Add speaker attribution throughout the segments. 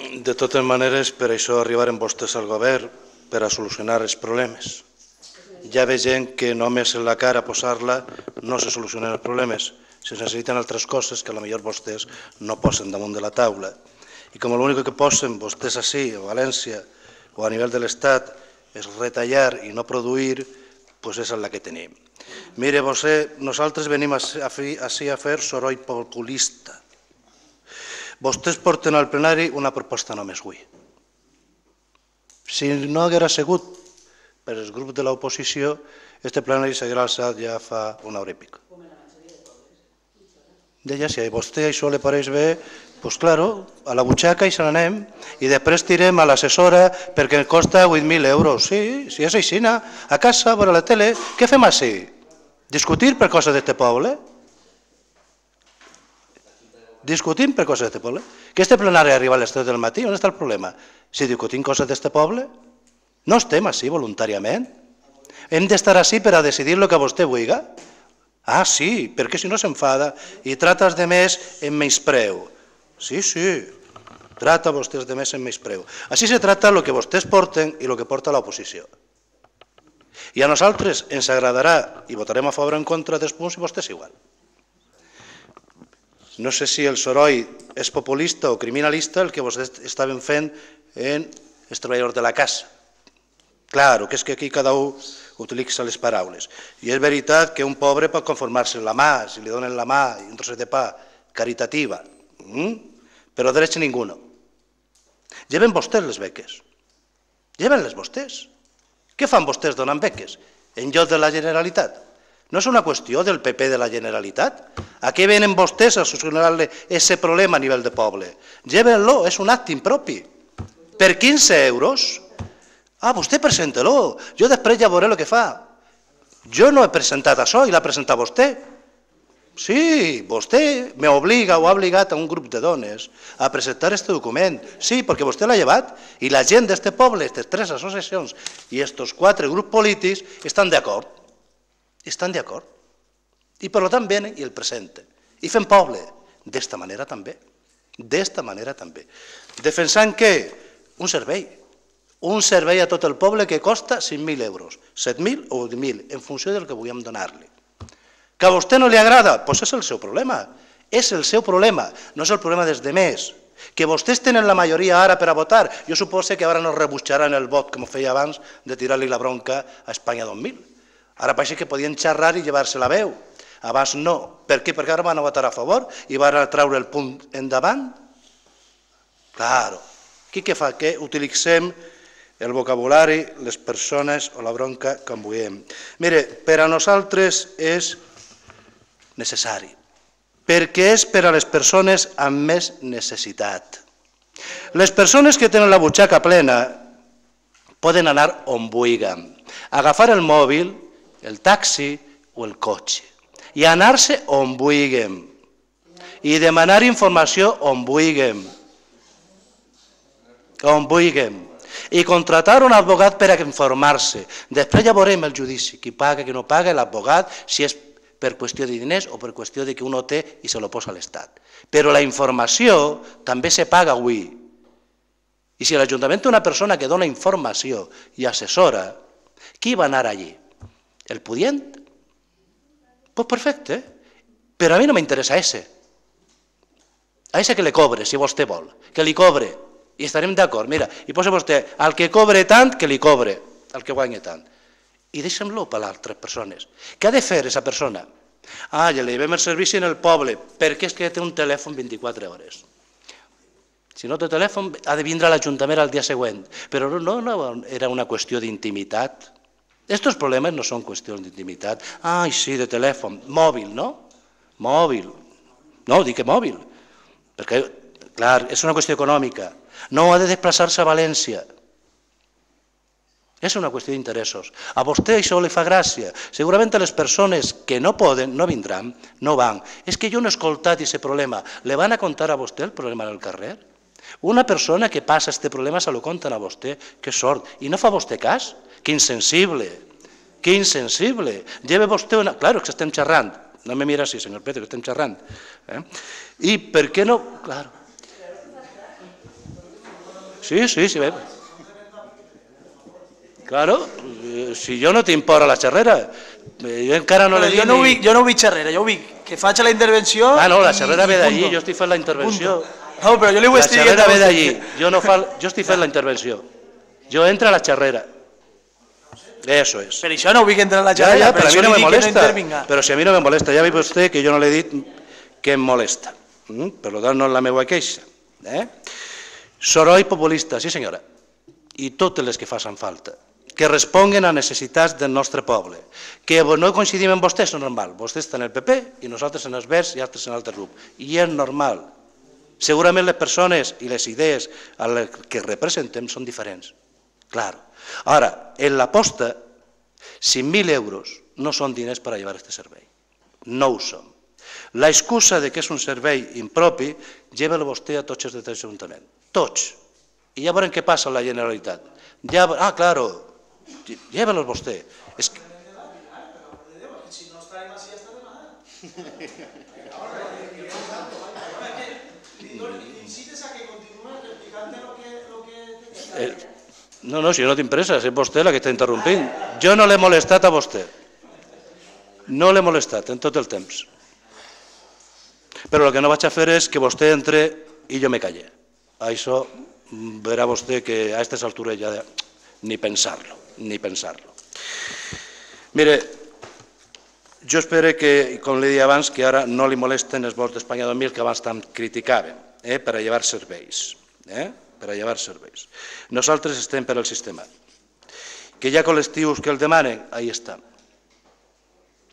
Speaker 1: De totes maneres, per això arribaren vostès al govern, per a solucionar els problemes. Ja ve gent que només en la cara posar-la no se solucionen els problemes. Se necessiten altres coses que potser vostès no posen damunt de la taula. I com l'únic que posen vostès així, a València o a nivell de l'Estat, és retallar i no produir, doncs és la que tenim. Mire, nosaltres venim així a fer soroll populista. Vostès porten al plenari una proposta només avui. Si no haguera sigut per els grups de l'oposició, este plenari s'haguera alçat ja fa una hora i pico. Deia, si a vostè això li pareix bé, doncs claro, a la butxaca i se n'anem i després tirem a l'assessora perquè costa 8.000 euros. Sí, si és així, a casa, a veure la tele, què fem així? Discutir per coses d'este poble? Discutim per coses d'este poble? Que este plenari arriba a les 3 del matí, on està el problema? Si discutim coses d'este poble, no estem així voluntàriament. Hem d'estar així per a decidir el que vostè vulgui. Ah, sí, perquè si no s'enfada i trates de més en menyspreu. Sí, trata vostès de més en menyspreu. Així se trata el que vostès porten i el que porta l'oposició. I a nosaltres ens agradarà i votarem a favor o en contra dels punts i vostès igual. No sé si el soroll és populista o criminalista el que vostès estaven fent en els treballadors de la casa. Claro, que és que aquí cada un utilitza les paraules. I és veritat que un pobre pot conformar-se amb la mà, si li donen la mà i un trosset de pa, caritativa, però drets ninguno. Lleven vostès les beques. Lleven-les vostès. Què fan vostès donant beques en lloc de la Generalitat? No és una qüestió del PP de la Generalitat? A què venen vostès a solucionar-le aquest problema a nivell de poble? Lleven-lo, és un acte impropi. Per 15 euros... Ah, vostè presenta-lo, jo després ja veuré el que fa. Jo no he presentat això i l'ha presentat vostè. Sí, vostè m'obliga o ha obligat a un grup de dones a presentar aquest document. Sí, perquè vostè l'ha llevat i la gent d'aquest poble, aquestes 3 associacions i aquests 4 grups polítics estan d'acord. Estan d'acord. I per tant venen i el presenten. I fem poble. D'esta manera també. D'esta manera també. Defensant què? Un servei. Un servei a tot el poble que costa 5.000 euros, 7.000 o 8.000, en funció del que vulguem donar-li. Que a vostè no li agrada? Doncs és el seu problema. És el seu problema, no és el problema dels demés. Que vostès tenen la majoria ara per a votar, jo suposo que ara no rebutjaran el vot, com feia abans, de tirar-li la bronca a Espanya 2000. Ara pareix que podien xerrar i llevar-se la veu. Abans no. Per què? Perquè ara van a votar a favor i van a treure el punt endavant. Claro. Aquí què fa? Que utilitzem el vocabulari, les persones o la bronca com vulguem. Mire, per a nosaltres és necessari, perquè és per a les persones amb més necessitat. Les persones que tenen la butxaca plena poden anar on vulguin, agafar el mòbil, el taxi o el cotxe i anar-se on vulguin i demanar informació on vulguin. On vulguin. I contratar un advocat per a informar-se. Després ja veurem el judici, qui paga, qui no paga, l'advocat, si és per qüestió de diners o per qüestió de que un ho té i se lo posa a l'Estat. Però la informació també se paga avui. I si l'Ajuntament té una persona que dona informació i assessora, qui va anar allí? El pudient? Doncs perfecte, però a mi no m'interessa ese. A ese que le cobre, si vostè vol, que li cobre. I estarem d'acord, mira, i posa vostè, al que cobre tant, que li cobre, al que guanya tant. I deixem-lo per a altres persones. Què ha de fer aquesta persona? Ah, ja li llevem el servici en el poble, perquè és que té un telèfon 24 hores. Si no té telèfon, ha de vindre a l'Ajuntament al dia següent. Però no era una qüestió d'intimitat. Estos problemes no són qüestions d'intimitat. Ai, sí, de telèfon, mòbil, no? Mòbil. No, dic que mòbil. Perquè, clar, és una qüestió econòmica. No ha de desplaçar-se a València. És una qüestió d'interessos. A vostè això li fa gràcia. Segurament a les persones que no poden, no vindran, no van. És que jo no he escoltat aquest problema. Le van a contar a vostè el problema en el carrer? Una persona que passa aquest problema se lo conten a vostè. Que sort. I no fa vostè cas? Que insensible. Que insensible. Lleve vostè una... Claro, que estem xerrant. No me mira així, senyor Pérez, que estem xerrant. I per què no... Claro. Sí, sí, sí. Claro, si jo no tinc por a la xerrera, jo encara no l'he dit ni...
Speaker 2: Jo no vull xerrera, jo vull que faig la intervenció...
Speaker 1: Ah, no, la xerrera ve d'allí, jo estic fent la intervenció.
Speaker 2: No, però jo li ho estic dient...
Speaker 1: La xerrera ve d'allí, jo estic fent la intervenció. Jo entro a la xerrera. Eso es.
Speaker 2: Per això no vull que entri a la xerrera, per això li dic que no intervinga.
Speaker 1: Però si a mi no me molesta, ja veu vostè que jo no l'he dit que em molesta. Per tant, no és la meva queixa. Soroll populista, sí senyora, i totes les que facin falta, que responguen a necessitats del nostre poble. Que no coincidim amb vostès, és normal. Vostès estan en el PP i nosaltres en els Verds i altres en altres grups. I és normal. Segurament les persones i les idees a les que representem són diferents. Clar. Ara, en l'aposta, 5.000 euros no són diners per a llevar aquest servei. No ho són. La excusa de que és un servei impropi, lleva-lo vostè a tots els de l'Ajuntament. Tots. I ja veurem què passa a la Generalitat. Ah, claro, llévalos vostè. És que...
Speaker 2: Si no estarem així hasta demà. Incites a que continuï replicant lo que...
Speaker 1: No, si jo no tinc pressa, és vostè la que està interrompint. Jo no l'he molestat a vostè. No l'he molestat en tot el temps. Però el que no vaig a fer és que vostè entre i jo me calle. Això verà vostè que a aquestes altures ja ni pensar-lo, ni pensar-lo. Mire, jo espero que, com li deia abans, que ara no li molesten els vots d'Espanya 2000 que abans tant criticaven per a llevar serveis. Per a llevar serveis. Nosaltres estem per al sistema. Que hi ha col·lectius que el demanen, ahí estan.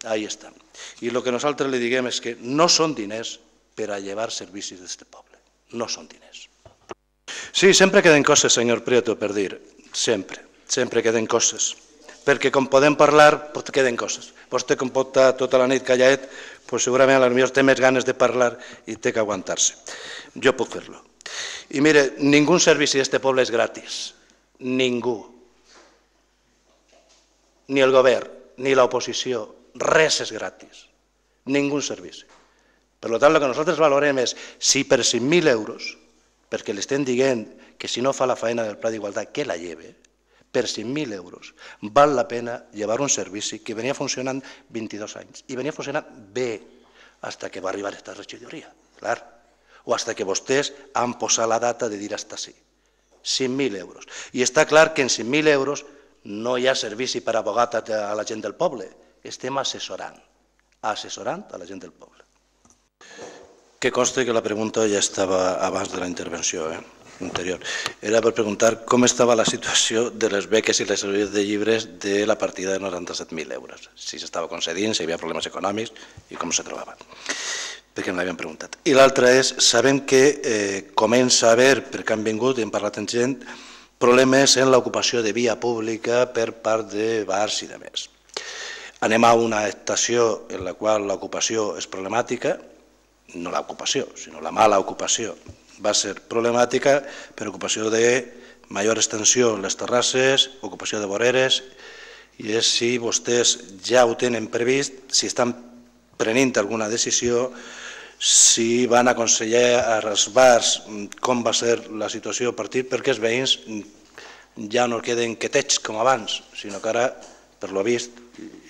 Speaker 1: Ahí estan. I el que nosaltres li diguem és que no són diners per a llevar servicis d'aquest poble. No són diners. Sí, sempre queden coses, senyor Prieto, per dir. Sempre queden coses. Perquè com podem parlar, queden coses. Vostè com pot estar tota la nit calladet, segurament potser té més ganes de parlar i té que aguantar-se. Jo puc fer-lo. I mire, ningú servici d'aquest poble és gratis. Ningú. Ni el govern, ni l'oposició, res és gratis. Ningú servici. Per tant, el que nosaltres valorem és si per 5.000 euros, perquè li estem dient que si no fa la feina del Pla d'Igualtat, que la lleve, per 5.000 euros val la pena llevar un servici que venia funcionant 22 anys i venia funcionant bé fins que va arribar aquesta regidoria, clar, o fins que vostès han posat la data de dir hasta sí. 5.000 euros. I està clar que en 5.000 euros no hi ha servici per abogat a la gent del poble. Estem assessorant a la gent del poble. Que conste que la pregunta ja estava abans de la intervenció anterior. Era per preguntar com estava la situació de les beques i les serveis de llibres de la partida de 97.000 euros. Si s'estava concedint, si hi havia problemes econòmics i com se trobaven. Perquè em l'havien preguntat. I l'altra és, sabem que comença a haver, perquè han vingut i hem parlat amb gent, problemes en l'ocupació de via pública per part de bars i de més. Anem a una estació en la qual l'ocupació és problemàtica, no l'ocupació, sinó la mala ocupació, va ser problemàtica per ocupació de major extensió en les terrasses, ocupació de voreres, i és si vostès ja ho tenen previst, si estan prenent alguna decisió, si van aconsellar als bars com va ser la situació a partir perquè els veïns ja no queden quietets com abans, sinó que ara, per lo vist,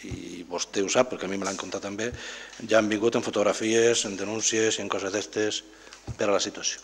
Speaker 1: i vostè ho sap perquè a mi me l'han contat també, ja han vingut en fotografies, en denúncies i en coses d'estes per a la situació.